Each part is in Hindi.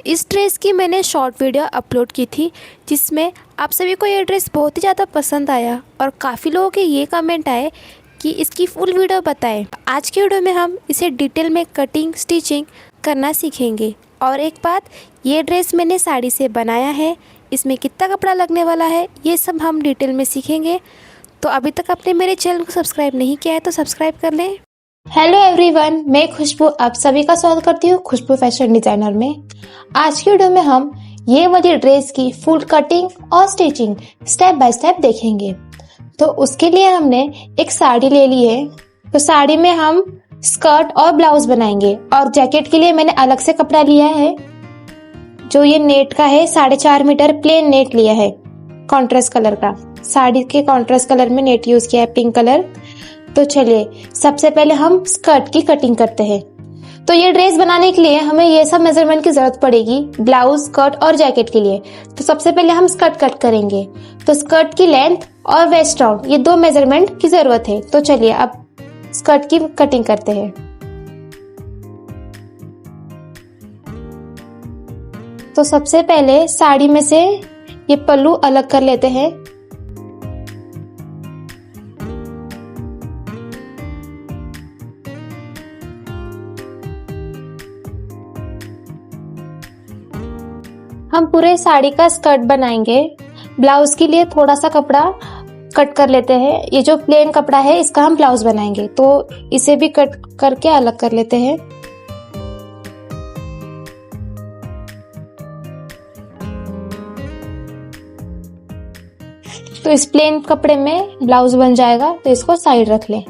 इस ड्रेस की मैंने शॉर्ट वीडियो अपलोड की थी जिसमें आप सभी को ये ड्रेस बहुत ही ज़्यादा पसंद आया और काफ़ी लोगों के ये कमेंट आए कि इसकी फुल वीडियो बताएं। आज की वीडियो में हम इसे डिटेल में कटिंग स्टिचिंग करना सीखेंगे। और एक बात, ये ड्रेस मैंने साड़ी से बनाया है, इसमें कितना कपड़ा लगने वाला है ये सब हम डिटेल में सीखेंगे। तो अभी तक आपने मेरे चैनल को सब्सक्राइब नहीं किया है तो सब्सक्राइब कर लें। हेलो एवरीवन, मैं खुशबू आप सभी का स्वागत करती हूँ खुशबू फैशन डिजाइनर में। आज की वीडियो में हम ये वाली ड्रेस की फुल कटिंग और स्टिचिंग स्टेप बाय स्टेप देखेंगे। तो उसके लिए हमने एक साड़ी ले ली है। तो साड़ी में हम स्कर्ट और ब्लाउज बनाएंगे और जैकेट के लिए मैंने अलग से कपड़ा लिया है जो ये नेट का है। 4.5 मीटर प्लेन नेट लिया है कॉन्ट्रास्ट कलर का। साड़ी के कॉन्ट्रास्ट कलर में नेट यूज किया है, पिंक कलर। तो चलिए सबसे पहले हम स्कर्ट की कटिंग करते हैं। तो ये ड्रेस बनाने के लिए हमें ये सब मेजरमेंट की जरूरत पड़ेगी, ब्लाउज स्कर्ट और जैकेट के लिए। तो सबसे पहले हम स्कर्ट कट करेंगे। तो स्कर्ट की लेंथ और वेस्ट राउंड ये 2 मेजरमेंट की जरूरत है। तो चलिए अब स्कर्ट की कटिंग करते हैं। तो सबसे पहले साड़ी में से ये पल्लू अलग कर लेते हैं। हम पूरे साड़ी का स्कर्ट बनाएंगे। ब्लाउज के लिए थोड़ा सा कपड़ा कट कर लेते हैं। ये जो प्लेन कपड़ा है इसका हम ब्लाउज बनाएंगे, तो इसे भी कट करके अलग कर लेते हैं। तो इस प्लेन कपड़े में ब्लाउज बन जाएगा, तो इसको साइड रख लें।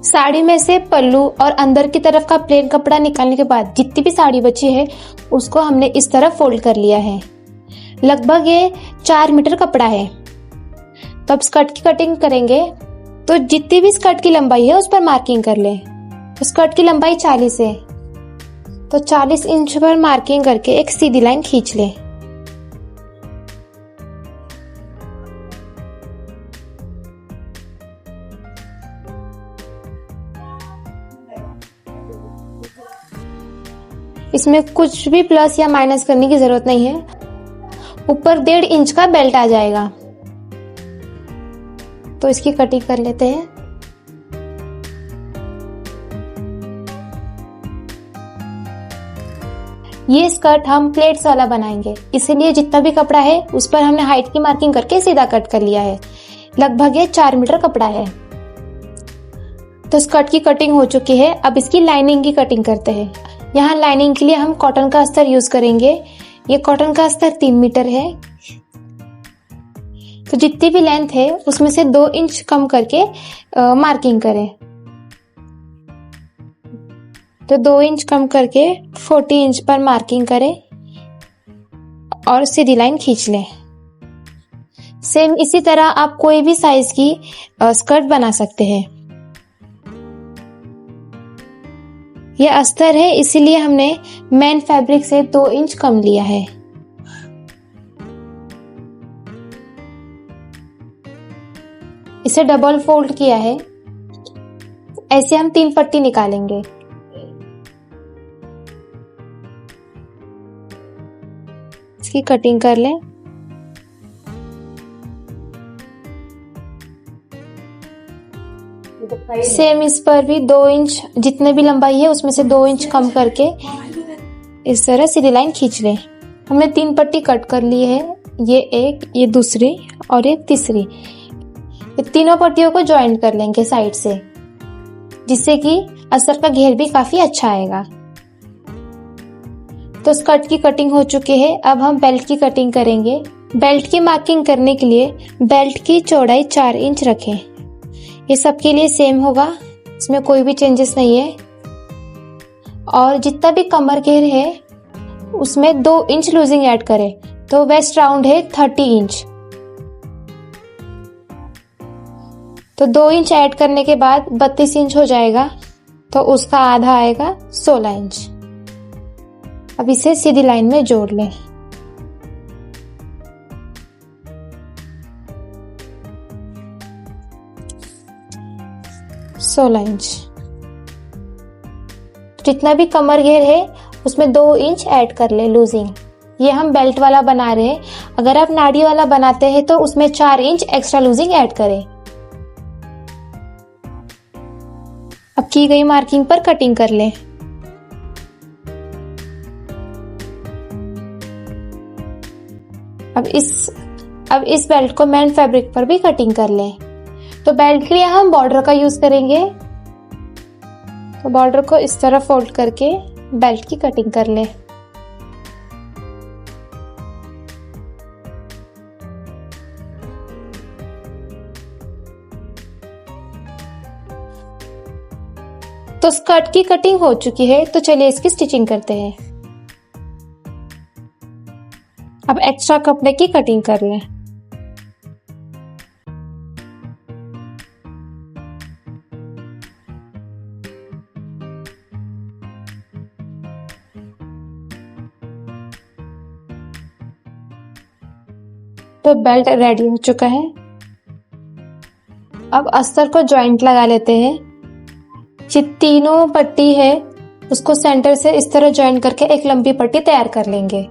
साड़ी में से पल्लू और अंदर की तरफ का प्लेन कपड़ा निकालने के बाद जितनी भी साड़ी बची है उसको हमने इस तरफ फोल्ड कर लिया है। लगभग ये 4 मीटर कपड़ा है। तो अब स्कर्ट की कटिंग करेंगे। तो जितनी भी स्कर्ट की लंबाई है उस पर मार्किंग कर लें। तो स्कर्ट की लंबाई 40 है, तो 40 इंच पर मार्किंग करके एक सीधी लाइन खींच लें। इसमें कुछ भी प्लस या माइनस करने की जरूरत नहीं है। ऊपर 1.5 इंच का बेल्ट आ जाएगा। तो इसकी कटिंग कर लेते हैं। ये स्कर्ट हम प्लेट्स वाला बनाएंगे, इसीलिए जितना भी कपड़ा है उस पर हमने हाइट की मार्किंग करके सीधा कट कर लिया है। लगभग ये 4 मीटर कपड़ा है। तो स्कर्ट की कटिंग हो चुकी है। अब इसकी लाइनिंग की कटिंग करते हैं। यहाँ लाइनिंग के लिए हम कॉटन का अस्तर यूज करेंगे। ये कॉटन का अस्तर 3 मीटर है। तो जितनी भी लेंथ है उसमें से 2 इंच कम करके मार्किंग करें। तो 2 इंच कम करके 40 इंच पर मार्किंग करें और सीधी लाइन खींच लें। सेम इसी तरह आप कोई भी साइज की स्कर्ट बना सकते हैं। यह अस्तर है इसीलिए हमने मेन फैब्रिक से 2 इंच कम लिया है। इसे डबल फोल्ड किया है। ऐसे हम 3 पट्टी निकालेंगे। इसकी कटिंग कर लें। सेम इस पर भी 2 इंच, जितने भी लंबाई है उसमें से 2 इंच कम करके इस तरह सीधी लाइन खींच लें। हमने 3 पट्टी कट कर ली है। ये एक, ये दूसरी और ये तीसरी। ये तीनों पट्टियों को ज्वाइंट कर लेंगे साइड से, जिससे कि अस्तर का घेर भी काफी अच्छा आएगा। तो स्कर्ट की कटिंग हो चुकी है। अब हम बेल्ट की कटिंग करेंगे। बेल्ट की मार्किंग करने के लिए बेल्ट की चौड़ाई 4 इंच रखें। ये सबके लिए सेम होगा, इसमें कोई भी चेंजेस नहीं है। और जितना भी कमर घेर है उसमें 2 इंच लूजिंग ऐड करें। तो वेस्ट राउंड है 30 इंच। तो 2 इंच ऐड करने के बाद 32 इंच हो जाएगा। तो उसका आधा आएगा 16 इंच। अब इसे सीधी लाइन में जोड़ लें। 16 इंच। जितना भी कमर घेर है उसमें 2 इंच ऐड कर ले लूजिंग। ये हम बेल्ट वाला बना रहे हैं, अगर आप नाड़ी वाला बनाते हैं तो उसमें 4 इंच एक्स्ट्रा लूजिंग ऐड करें। अब की गई मार्किंग पर कटिंग कर ले। अब इस बेल्ट को मेन फैब्रिक पर भी कटिंग कर ले। तो बेल्ट के लिए हम बॉर्डर का यूज करेंगे, तो बॉर्डर को इस तरह फोल्ड करके बेल्ट की कटिंग कर ले। तो स्कर्ट की कटिंग हो चुकी है, तो चलिए इसकी स्टिचिंग करते हैं। अब एक्स्ट्रा कपड़े की कटिंग कर लें। तो बेल्ट रेडी हो चुका है। अब अस्तर को जॉइंट लगा लेते हैं। ये तीनों पट्टी है उसको सेंटर से इस तरह जॉइन करके एक लंबी पट्टी तैयार कर लेंगे।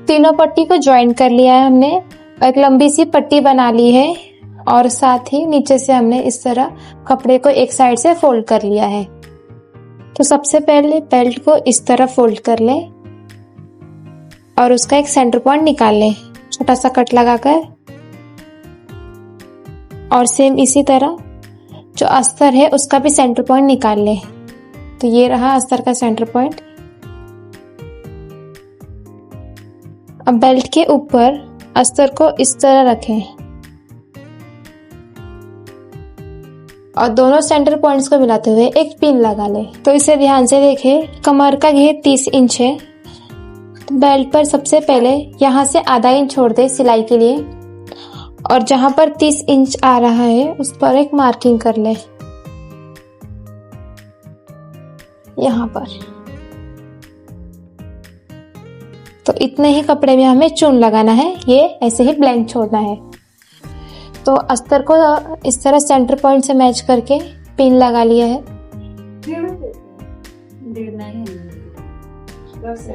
तीनों पट्टी को जॉइन कर लिया है हमने, एक लंबी सी पट्टी बना ली है और साथ ही नीचे से हमने इस तरह कपड़े को एक साइड से फोल्ड कर लिया है। तो सबसे पहले बेल्ट को इस तरह फोल्ड कर ले और उसका एक सेंटर पॉइंट निकाल ले, छोटा सा कट लगाकर। और सेम इसी तरह जो अस्तर है उसका भी सेंटर पॉइंट निकाल ले। तो ये रहा अस्तर का सेंटर पॉइंट। अब बेल्ट के ऊपर अस्तर को इस तरह रखें और दोनों सेंटर पॉइंट्स को मिलाते हुए एक पिन लगा ले। तो इसे ध्यान से देखें, कमर का घेर 30 इंच है। तो बेल्ट पर सबसे पहले यहाँ से आधा इंच छोड़ दे सिलाई के लिए और जहां पर 30 इंच आ रहा है उस पर एक मार्किंग कर ले, यहाँ पर। तो इतने ही कपड़े में हमें चून लगाना है, ये ऐसे ही ब्लैंक छोड़ना है। तो अस्तर को इस तरह सेंटर पॉइंट से मैच करके पिन लगा लिया है।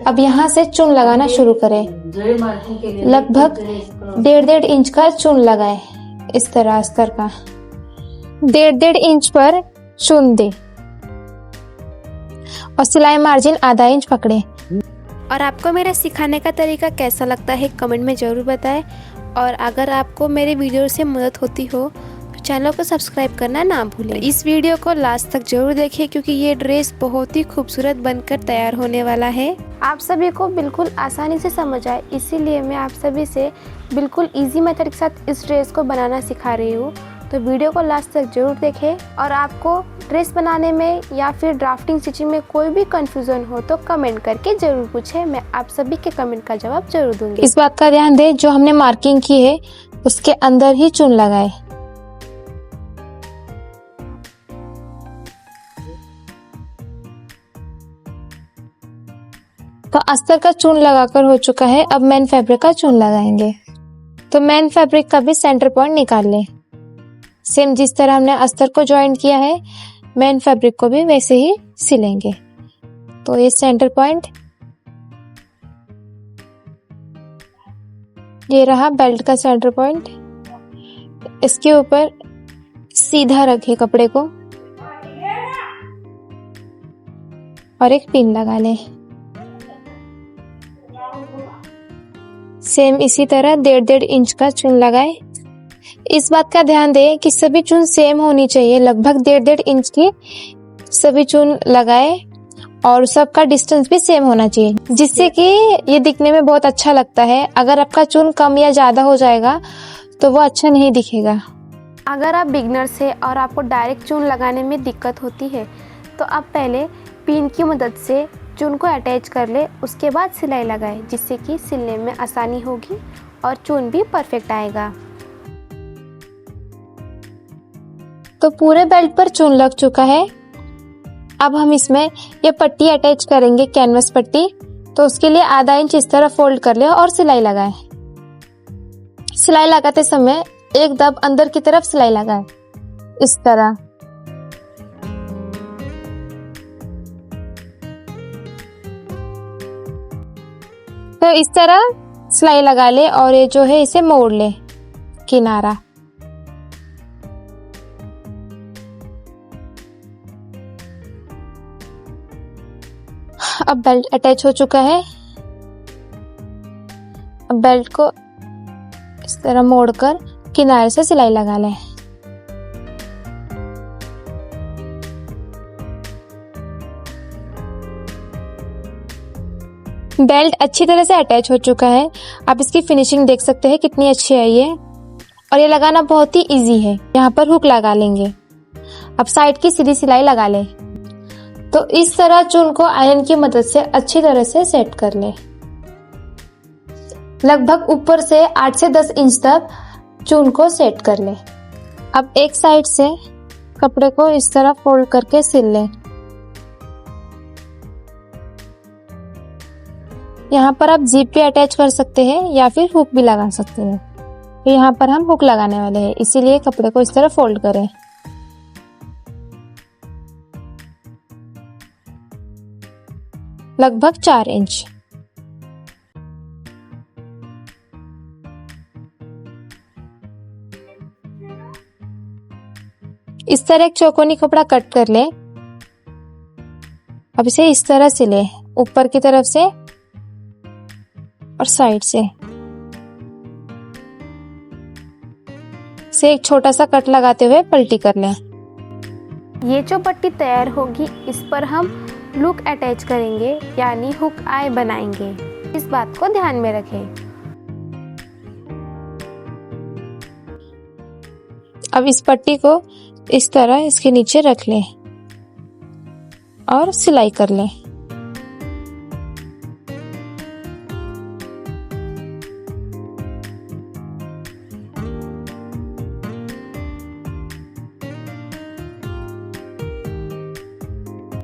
अब यहाँ से चून लगाना शुरू करें। लगभग 1.5 इंच का चून लगाए, इस तरह अस्तर का 1.5 इंच पर चून दे और सिलाई मार्जिन आधा इंच पकड़े। और आपको मेरा सिखाने का तरीका कैसा लगता है कमेंट में ज़रूर बताएं। और अगर आपको मेरे वीडियो से मदद होती हो तो चैनल को सब्सक्राइब करना ना भूलें। इस वीडियो को लास्ट तक जरूर देखें क्योंकि ये ड्रेस बहुत ही खूबसूरत बनकर तैयार होने वाला है। आप सभी को बिल्कुल आसानी से समझ आए इसीलिए मैं आप सभी से बिल्कुल इजी मेथड के साथ इस ड्रेस को बनाना सिखा रही हूँ। तो वीडियो को लास्ट तक जरूर देखें। और आपको ड्रेस बनाने में या फिर ड्राफ्टिंग स्टिचिंग में कोई भी कंफ्यूजन हो तो कमेंट करके जरूर पूछें, मैं आप सभी के कमेंट का जवाब जरूर दूंगी। इस बात का ध्यान दें, जो हमने मार्किंग की है उसके अंदर ही चून लगाए। तो अस्तर का चून लगाकर हो चुका है, अब मेन फैब्रिक का चून लगाएंगे। तो मेन फैब्रिक का भी सेंटर पॉइंट निकाल लें। सेम जिस तरह हमने अस्तर को ज्वाइन किया है मेन फैब्रिक को भी वैसे ही सिलेंगे। तो ये सेंटर पॉइंट, ये रहा बेल्ट का सेंटर पॉइंट। इसके ऊपर सीधा रखें कपड़े को और एक पिन लगा लें। सेम इसी तरह 1.5 इंच का चून लगाए। इस बात का ध्यान दें कि सभी चून सेम होनी चाहिए, लगभग 1.5 इंच की सभी चून लगाए और सबका डिस्टेंस भी सेम होना चाहिए, जिससे कि ये दिखने में बहुत अच्छा लगता है। अगर आपका चून कम या ज्यादा हो जाएगा तो वो अच्छा नहीं दिखेगा। अगर आप बिगनर्स हैं और आपको डायरेक्ट चून लगाने में दिक्कत होती है तो आप पहले पिन की मदद से चून को अटैच कर ले, उसके बाद सिलाई लगाए, जिससे कि सिलने में आसानी होगी और चून भी परफेक्ट आएगा। तो पूरे बेल्ट पर चून लग चुका है। अब हम इसमें ये पट्टी अटैच करेंगे, कैनवस पट्टी। तो उसके लिए आधा इंच इस तरह फोल्ड कर ले और सिलाई लगाए। सिलाई लगाते समय एक दब अंदर की तरफ सिलाई लगाए, इस तरह। तो इस तरह सिलाई लगा ले और ये जो है इसे मोड़ ले किनारा। अब बेल्ट अटैच हो चुका है। अब बेल्ट को इस तरह मोड़कर किनारे से सिलाई लगा लें। बेल्ट अच्छी तरह से अटैच हो चुका है। आप इसकी फिनिशिंग देख सकते हैं कितनी अच्छी आई है और ये लगाना बहुत ही इजी है। यहाँ पर हुक लगा लेंगे। अब साइड की सीधी सिलाई लगा लें। तो इस तरह चून को आयरन की मदद से अच्छी तरह से सेट कर लें। लगभग ऊपर से 8 से 10 इंच तक चून को सेट कर लें। अब एक साइड से कपड़े को इस तरह फोल्ड करके सिल लें। यहाँ पर आप जिप भी अटैच कर सकते हैं या फिर हुक भी लगा सकते हैं। तो यहाँ पर हम हुक लगाने वाले हैं, इसीलिए कपड़े को इस तरह फोल्ड करें। लगभग 4 इंच। इस तरह एक चौकोनी कपड़ा कट कर लें। अब इसे इस तरह सिले, ऊपर की तरफ से और साइड से। इसे एक छोटा सा कट लगाते हुए पलटी कर लें। ये जो पट्टी तैयार होगी इस पर हम लूप अटैच करेंगे यानी हुक आई बनाएंगे। इस बात को ध्यान में रखें। अब इस पट्टी को इस तरह इसके नीचे रख लें और सिलाई कर लें।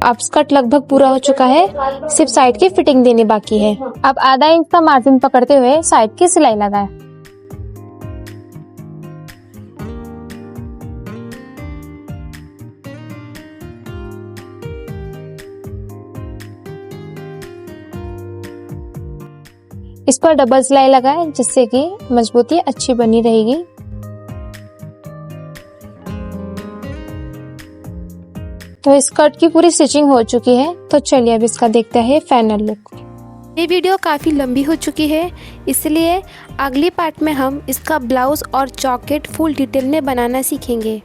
अब स्कर्ट लगभग पूरा हो चुका है, सिर्फ साइड की फिटिंग देनी बाकी है। अब आधा इंच का मार्जिन पकड़ते हुए साइड की सिलाई लगाएं। इस पर डबल सिलाई लगाएं जिससे कि मजबूती अच्छी बनी रहेगी। तो स्कर्ट की पूरी स्टिचिंग हो चुकी है। तो चलिए अब इसका देखते हैं फाइनल लुक। ये वीडियो काफ़ी लंबी हो चुकी है, इसलिए अगली पार्ट में हम इसका ब्लाउज और जैकेट फुल डिटेल में बनाना सीखेंगे।